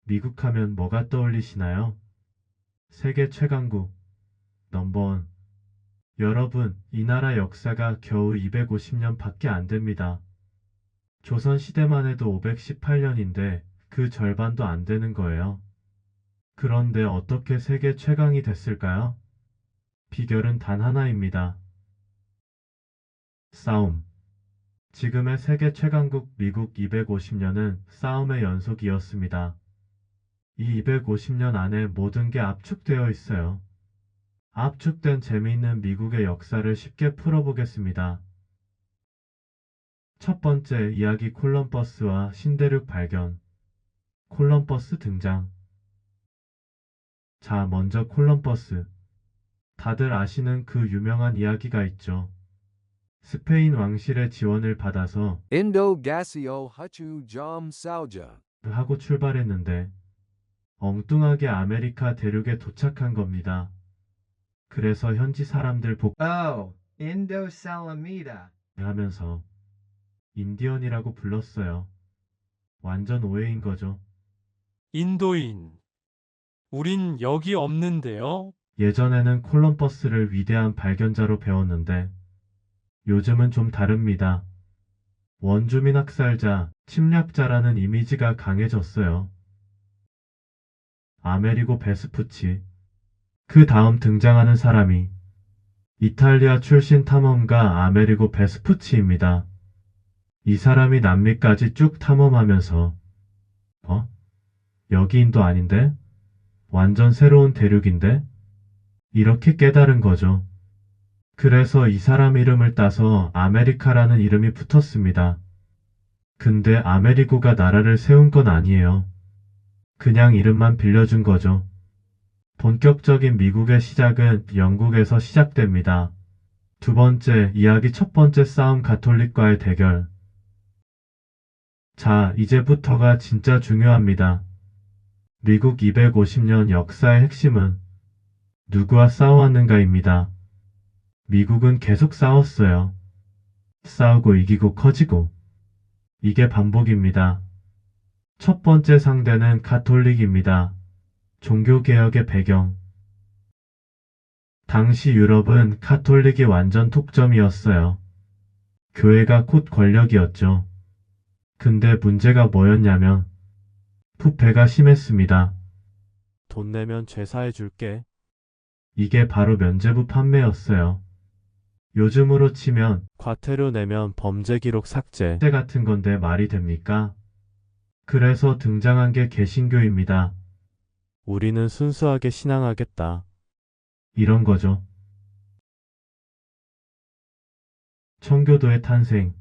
미국 하면 뭐가 떠올리시나요? 세계 최강국 넘버원. 여러분, 이 나라 역사가 겨우 250년 밖에 안 됩니다. 조선 시대만 해도 518년인데 그 절반도 안 되는 거예요. 그런데 어떻게 세계 최강이 됐을까요? 비결은 단 하나입니다. 싸움. 지금의 세계 최강국 미국 250년은 싸움의 연속이었습니다. 이 250년 안에 모든 게 압축되어 있어요. 압축된 재미있는 미국의 역사를 쉽게 풀어보겠습니다. 첫 번째 이야기 콜럼버스와 신대륙 발견. 콜럼버스 등장. 자, 먼저 콜럼버스. 다들 아시는 그 유명한 이야기가 있죠. 스페인 왕실의 지원을 받아서 Indogasio Huchu Jom Sauja. 하고 출발했는데 엉뚱하게 아메리카 대륙에 도착한 겁니다. 그래서 현지 사람들 Oh, Indo Salamita. 복하면서 인디언이라고 불렀어요. 완전 오해인 거죠. 인도인. 우린 여기 없는데요? 예전에는 콜럼버스를 위대한 발견자로 배웠는데 요즘은 좀 다릅니다. 원주민 학살자, 침략자라는 이미지가 강해졌어요. 아메리고 베스푸치. 그 다음 등장하는 사람이 이탈리아 출신 탐험가 아메리고 베스푸치입니다. 이 사람이 남미까지 쭉 탐험하면서 여기 인도 아닌데? 완전 새로운 대륙인데? 이렇게 깨달은 거죠. 그래서 이 사람 이름을 따서 아메리카라는 이름이 붙었습니다. 근데 아메리고가 나라를 세운 건 아니에요. 그냥 이름만 빌려준 거죠. 본격적인 미국의 시작은 영국에서 시작됩니다. 두 번째 이야기 첫 번째 싸움 가톨릭과의 대결. 자, 이제부터가 진짜 중요합니다. 미국 250년 역사의 핵심은 누구와 싸워왔는가입니다. 미국은 계속 싸웠어요. 싸우고 이기고 커지고. 이게 반복입니다. 첫 번째 상대는 가톨릭입니다. 종교개혁의 배경. 당시 유럽은 가톨릭이 완전 독점이었어요. 교회가 곧 권력이었죠. 근데 문제가 뭐였냐면 부패가 심했습니다. 돈 내면 죄사해 줄게. 이게 바로 면죄부 판매였어요. 요즘으로 치면 과태료 내면 범죄 기록 삭제 같은 건데 말이 됩니까? 그래서 등장한 게 개신교입니다. 우리는 순수하게 신앙하겠다. 이런 거죠. 청교도의 탄생.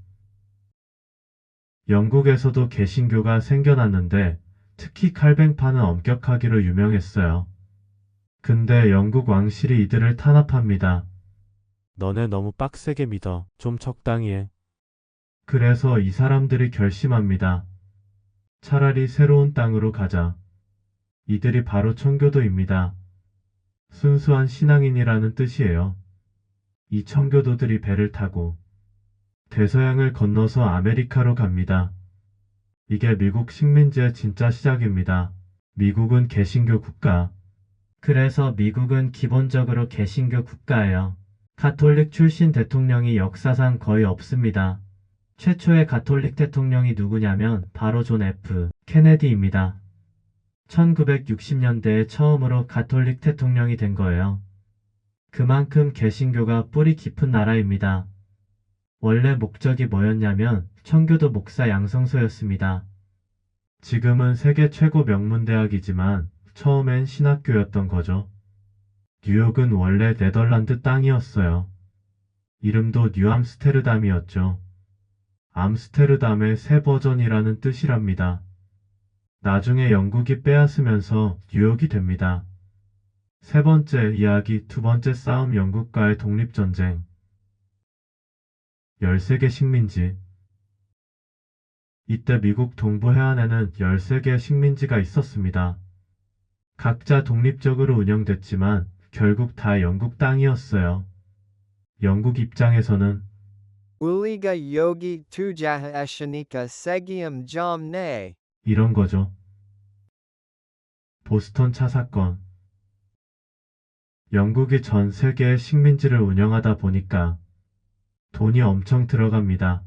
영국에서도 개신교가 생겨났는데 특히 칼뱅파는 엄격하기로 유명했어요. 근데 영국 왕실이 이들을 탄압합니다. 너네 너무 빡세게 믿어. 좀 적당히 해. 그래서 이 사람들이 결심합니다. 차라리 새로운 땅으로 가자. 이들이 바로 청교도입니다. 순수한 신앙인이라는 뜻이에요. 이 청교도들이 배를 타고 대서양을 건너서 아메리카로 갑니다. 이게 미국 식민지의 진짜 시작입니다. 미국은 개신교 국가. 그래서 미국은 기본적으로 개신교 국가예요. 가톨릭 출신 대통령이 역사상 거의 없습니다. 최초의 가톨릭 대통령이 누구냐면 바로 존 F. 케네디입니다. 1960년대에 처음으로 가톨릭 대통령이 된 거예요. 그만큼 개신교가 뿌리 깊은 나라입니다. 원래 목적이 뭐였냐면 청교도 목사 양성소였습니다. 지금은 세계 최고 명문대학이지만 처음엔 신학교였던 거죠. 뉴욕은 원래 네덜란드 땅이었어요. 이름도 뉴암스테르담이었죠. 암스테르담의 새 버전이라는 뜻이랍니다. 나중에 영국이 빼앗으면서 뉴욕이 됩니다. 세 번째 이야기 두 번째 싸움 영국과의 독립전쟁. 13개 식민지. 이때 미국 동부 해안에는 13개의 식민지가 있었습니다. 각자 독립적으로 운영됐지만 결국 다 영국 땅이었어요. 영국 입장에서는 Uliga yogi tujaha ashanika segium jom ne. 이런 거죠. 보스턴 차 사건. 영국이 전 세계의 식민지를 운영하다 보니까 돈이 엄청 들어갑니다.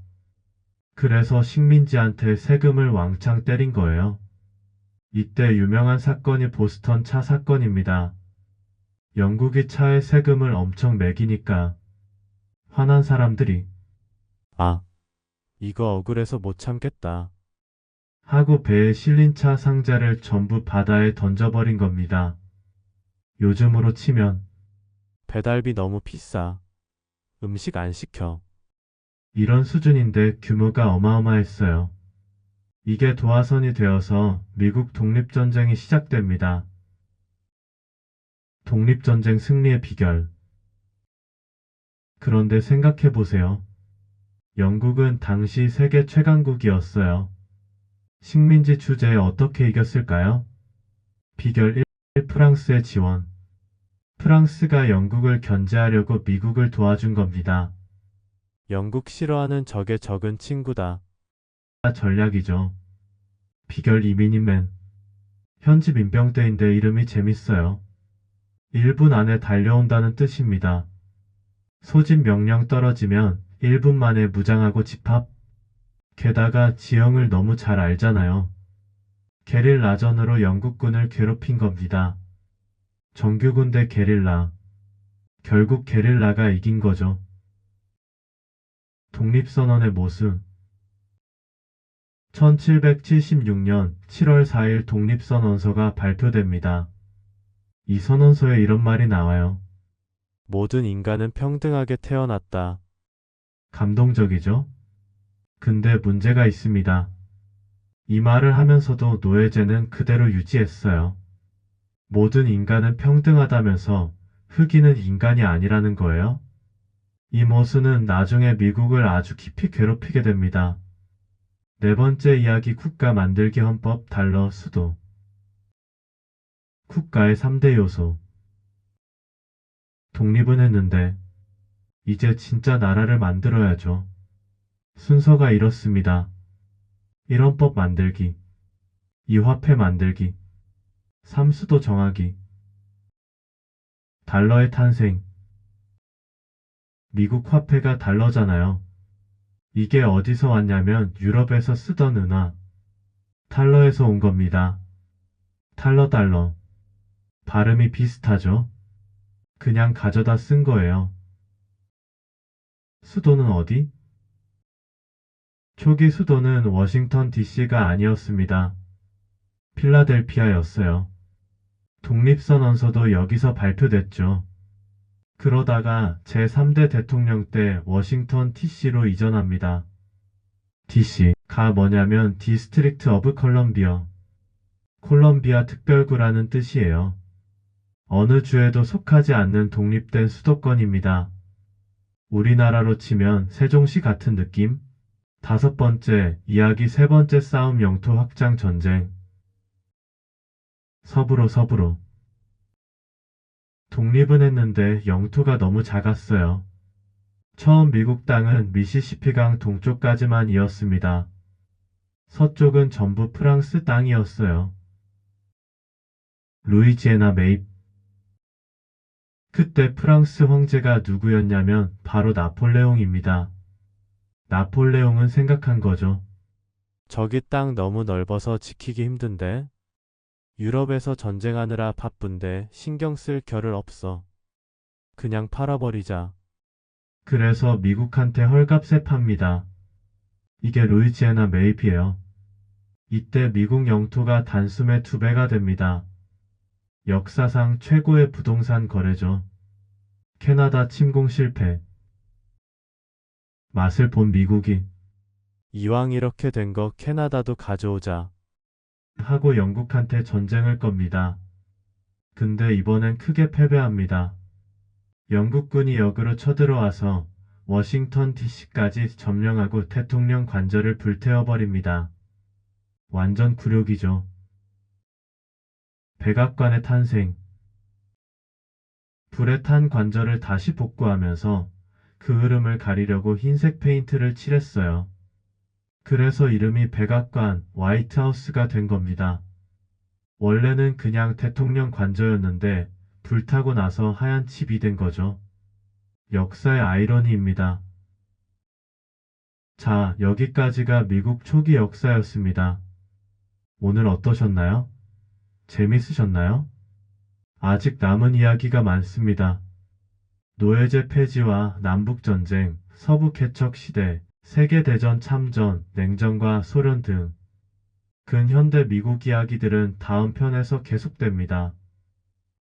그래서 식민지한테 세금을 왕창 때린 거예요. 이때 유명한 사건이 보스턴 차 사건입니다. 영국이 차에 세금을 엄청 매기니까 화난 사람들이 이거 억울해서 못 참겠다 하고 배에 실린 차 상자를 전부 바다에 던져버린 겁니다. 요즘으로 치면 배달비 너무 비싸. 음식 안 시켜. 이런 수준인데 규모가 어마어마했어요. 이게 도화선이 되어서 미국 독립전쟁이 시작됩니다. 독립전쟁 승리의 비결. 그런데 생각해보세요. 영국은 당시 세계 최강국이었어요. 식민지 주제에 어떻게 이겼을까요? 비결 1. 프랑스의 지원. 프랑스가 영국을 견제하려고 미국을 도와준 겁니다. 영국 싫어하는 적의 적은 친구다. 전략이죠. 비결 2. 미니맨. 현지 민병대인데 이름이 재밌어요. 1분 안에 달려온다는 뜻입니다. 소집 명령 떨어지면 1분 만에 무장하고 집합. 게다가 지형을 너무 잘 알잖아요. 게릴라전으로 영국군을 괴롭힌 겁니다. 정규군대 게릴라. 결국 게릴라가 이긴 거죠. 독립선언의 모순. 1776년 7월 4일 독립선언서가 발표됩니다. 이 선언서에 이런 말이 나와요. 모든 인간은 평등하게 태어났다. 감동적이죠? 근데 문제가 있습니다. 이 말을 하면서도 노예제는 그대로 유지했어요. 모든 인간은 평등하다면서 흑인은 인간이 아니라는 거예요? 이 모순은 나중에 미국을 아주 깊이 괴롭히게 됩니다. 네 번째 이야기 국가 만들기 헌법 달러 수도. 국가의 3대 요소. 독립은 했는데 이제 진짜 나라를 만들어야죠. 순서가 이렇습니다. 1헌법 만들기, 2화폐 만들기, 3수도 정하기. 달러의 탄생. 미국 화폐가 달러잖아요. 이게 어디서 왔냐면 유럽에서 쓰던 은화, 탈러에서 온 겁니다. 탈러. 발음이 비슷하죠? 그냥 가져다 쓴 거예요. 수도는 어디? 초기 수도는 워싱턴 DC가 아니었습니다. 필라델피아였어요. 독립선언서도 여기서 발표됐죠. 그러다가 제3대 대통령 때 워싱턴 DC로 이전합니다. DC가 뭐냐면 디스트릭트 오브 콜럼비아. 콜럼비아 특별구라는 뜻이에요. 어느 주에도 속하지 않는 독립된 수도권입니다. 우리나라로 치면 세종시 같은 느낌? 5번째 이야기. 3번째 싸움. 영토 확장 전쟁. 서부로. 독립은 했는데 영토가 너무 작았어요. 처음 미국 땅은 미시시피강 동쪽까지만 이었습니다. 서쪽은 전부 프랑스 땅이었어요. 루이지애나 매입. 그때 프랑스 황제가 누구였냐면 바로 나폴레옹입니다. 나폴레옹은 생각한 거죠. 저기 땅 너무 넓어서 지키기 힘든데? 유럽에서 전쟁하느라 바쁜데 신경 쓸 겨를 없어. 그냥 팔아버리자. 그래서 미국한테 헐값에 팝니다. 이게 루이지애나 매입이에요. 이때 미국 영토가 단숨에 2배가 됩니다. 역사상 최고의 부동산 거래죠. 캐나다 침공 실패. 맛을 본 미국이 이왕 이렇게 된 거 캐나다도 가져오자 하고 영국한테 전쟁을 겁니다. 근데 이번엔 크게 패배합니다. 영국군이 역으로 쳐들어와서 워싱턴 DC까지 점령하고 대통령 관저를 불태워버립니다. 완전 굴욕이죠. 백악관의 탄생. 불에 탄 관저를 다시 복구하면서 그 흐름을 가리려고 흰색 페인트를 칠했어요. 그래서 이름이 백악관, 화이트하우스가 된 겁니다. 원래는 그냥 대통령 관저였는데 불타고 나서 하얀 칩이 된 거죠. 역사의 아이러니입니다. 자, 여기까지가 미국 초기 역사였습니다. 오늘 어떠셨나요? 재밌으셨나요? 아직 남은 이야기가 많습니다. 노예제 폐지와 남북전쟁, 서부 개척 시대, 세계대전 참전, 냉전과 소련 등 근현대 미국 이야기들은 다음 편에서 계속됩니다.